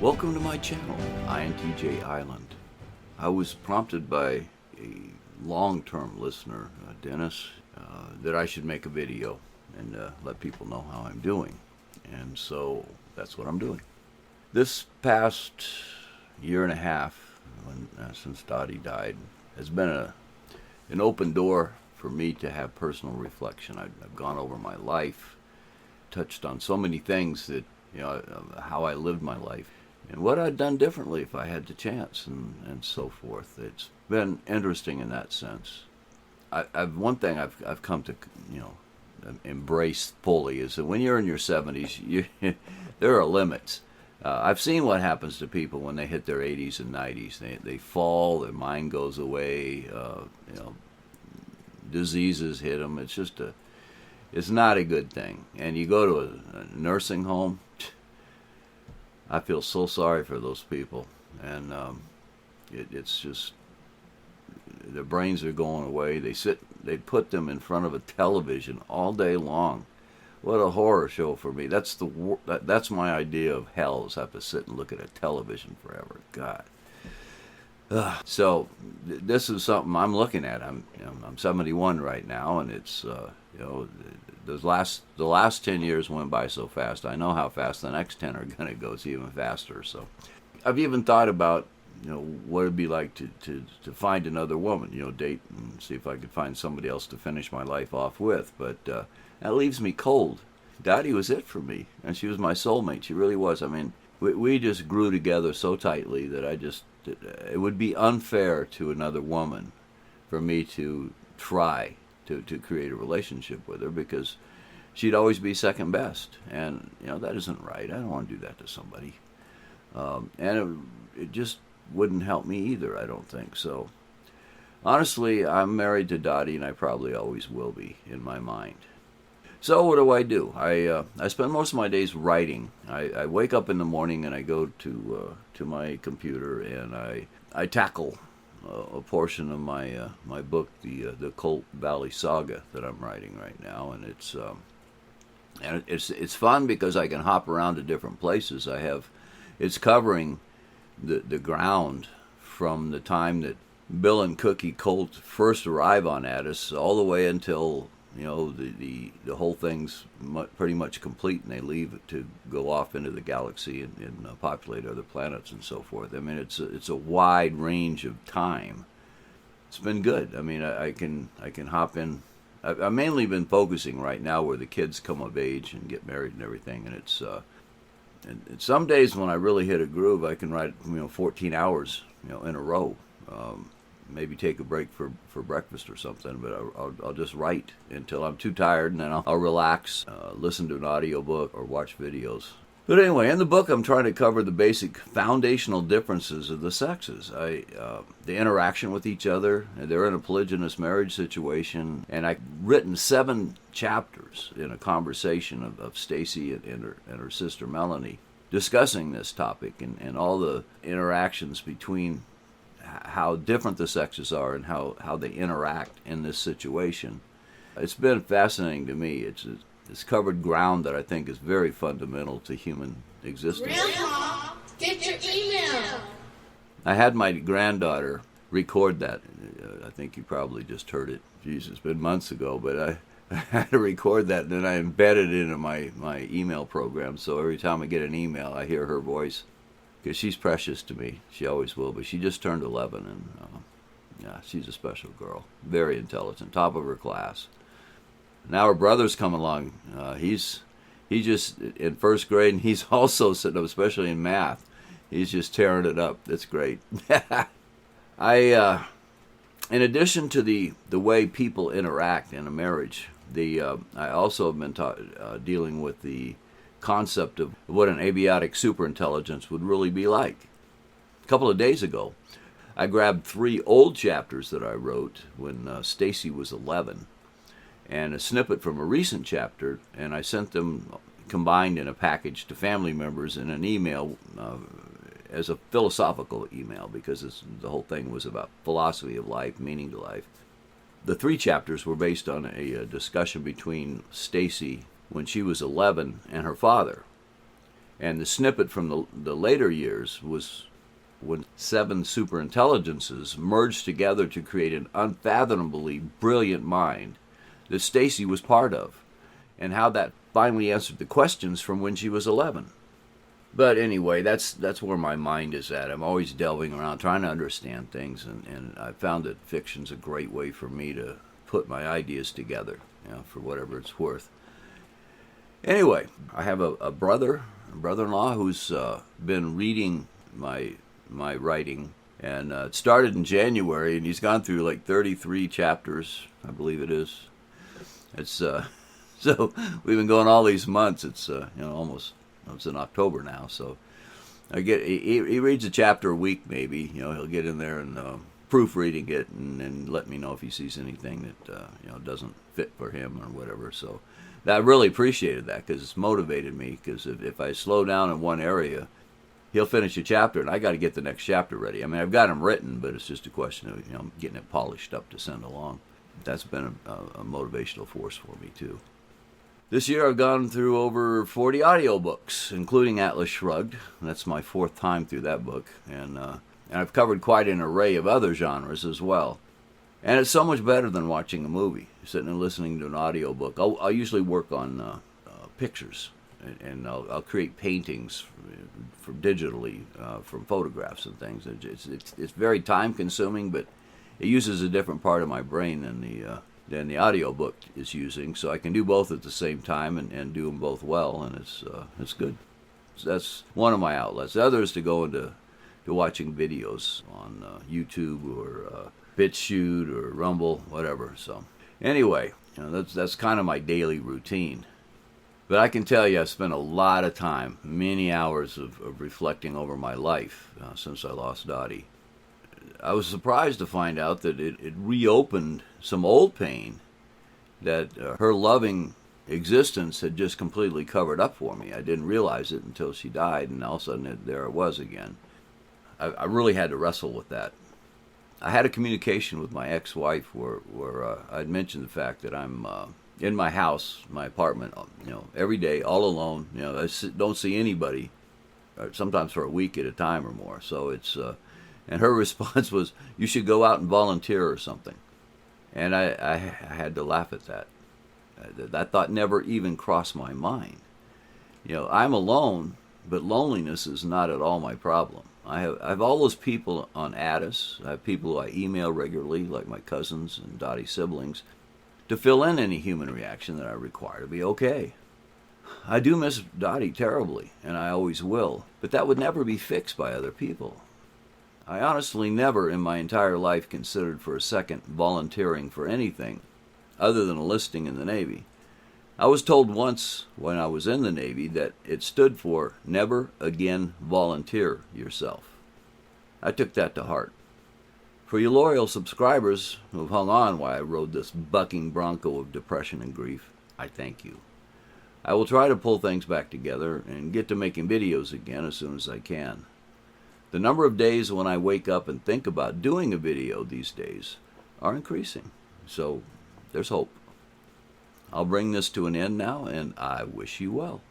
Welcome to my channel, INTJ Island. I was prompted by a long-term listener, Dennis, that I should make a video and let people know how I'm doing. And so that's what I'm doing. This past year and a half, since Dottie died, has been an open door for me to have personal reflection. I've gone over my life, touched on so many things that, how I lived my life and what I'd done differently if I had the chance, and so forth. It's been interesting in that sense. One thing I've come to embrace fully is that when you're in your 70s, there are limits. I've seen what happens to people when they hit their 80s and 90s. They fall, their mind goes away, diseases hit them. It's not a good thing. And you go to a nursing home, I feel so sorry for those people. And it's just, their brains are going away. They put them in front of a television all day long. What a horror show for me. That's my idea of hell, is have to sit and look at a television forever. God. So this is something I'm looking at. I'm 71 right now, and it's the last 10 years went by so fast. I know how fast the next 10 are going to go. It's even faster. So I've even thought about what it'd be like to find another woman, date and see if I could find somebody else to finish my life off with. But that leaves me cold. Dottie was it for me, and she was my soulmate. She really was. I mean, we just grew together so tightly that it would be unfair to another woman for me to try to create a relationship with her, because she'd always be second best, and that isn't right. I don't want to do that to somebody, and it just wouldn't help me either, I don't think. So honestly, I'm married to Dottie, and I probably always will be in my mind. So what do? I spend most of my days writing. I wake up in the morning and I go to my computer, and I tackle a portion of my book, the Colt Valley Saga that I'm writing right now, and it's fun because I can hop around to different places. It's covering the ground from the time that Bill and Cookie Colt first arrive on Addis all the way until the whole thing's pretty much complete, and they leave to go off into the galaxy and populate other planets and so forth. I mean, it's a wide range of time. It's been good. I mean, I can hop in. I've mainly been focusing right now where the kids come of age and get married and everything, and it's and some days when I really hit a groove, I can write 14 hours in a row. Maybe take a break for breakfast or something, but I'll just write until I'm too tired, and then I'll relax, listen to an audiobook or watch videos. But anyway, in the book, I'm trying to cover the basic foundational differences of the sexes. The interaction with each other. They're in a polygynous marriage situation, and I've written 7 chapters in a conversation of Stacy and her sister Melanie, discussing this topic and all the interactions between how different the sexes are and how they interact in this situation. It's been fascinating to me. It's covered ground that I think is very fundamental to human existence. Grandma, get your email. I had my granddaughter record that. I think you probably just heard it. Jeez, it's been months ago, but I had to record that, and then I embedded it into my email program. So every time I get an email, I hear her voice, because she's precious to me. She always will, but she just turned 11, and she's a special girl. Very intelligent, top of her class. Now her brother's come along. He's just in first grade, and he's also sitting up, especially in math. He's just tearing it up. It's great. In addition to the way people interact in a marriage, I also have been dealing with the concept of what an abiotic superintelligence would really be like. A couple of days ago, I grabbed 3 old chapters that I wrote when Stacy was 11, and a snippet from a recent chapter, and I sent them combined in a package to family members in an email as a philosophical email, because the whole thing was about philosophy of life, meaning to life. The 3 chapters were based on a discussion between Stacy when she was 11 and her father. And the snippet from the later years was when 7 superintelligences merged together to create an unfathomably brilliant mind that Stacy was part of, and how that finally answered the questions from when she was 11. But anyway, that's where my mind is at. I'm always delving around, trying to understand things, and I found that fiction's a great way for me to put my ideas together, for whatever it's worth. Anyway, I have a brother-in-law who's been reading my writing, and it started in January, and he's gone through like 33 chapters, I believe it is. It's so we've been going all these months. It's almost. It's in October now, so he reads a chapter a week maybe. He'll get in there and proofreading it and let me know if he sees anything that doesn't fit for him or whatever. So I really appreciated that, because it's motivated me. Because if I slow down in one area, he'll finish a chapter and I got to get the next chapter ready. I mean, I've got them written, but it's just a question of getting it polished up to send along. That's been a motivational force for me too. This year I've gone through over 40 audiobooks, including Atlas Shrugged. That's my 4th time through that book. And I've covered quite an array of other genres as well. And it's so much better than watching a movie, sitting and listening to an audiobook. I'll usually work on pictures, and I'll create paintings from digitally from photographs and things. It's very time consuming, but it uses a different part of my brain than the audiobook is using, so I can do both at the same time and do them both well, and it's good. So that's one of my outlets. The other is to go into watching videos on YouTube or BitChute or Rumble, whatever. So anyway, that's kind of my daily routine. But I can tell you, I've spent a lot of time, many hours of reflecting over my life since I lost Dottie. I was surprised to find out that it reopened some old pain that her loving existence had just completely covered up for me. I didn't realize it until she died, and all of a sudden there it was again. I really had to wrestle with that. I had a communication with my ex-wife where I'd mentioned the fact that I'm in my house, my apartment, every day, all alone. I don't see anybody, sometimes for a week at a time or more. So it's and her response was, "You should go out and volunteer or something." And I had to laugh at that. That thought never even crossed my mind. I'm alone, but loneliness is not at all my problem. I have all those people on Addis. I have people who I email regularly, like my cousins and Dottie's siblings, to fill in any human reaction that I require to be okay. I do miss Dottie terribly, and I always will, but that would never be fixed by other people. I honestly never in my entire life considered for a second volunteering for anything other than enlisting in the Navy. I was told once when I was in the Navy that it stood for never again volunteer yourself. I took that to heart. For you loyal subscribers who have hung on while I rode this bucking bronco of depression and grief, I thank you. I will try to pull things back together and get to making videos again as soon as I can. The number of days when I wake up and think about doing a video these days are increasing, so there's hope. I'll bring this to an end now, and I wish you well.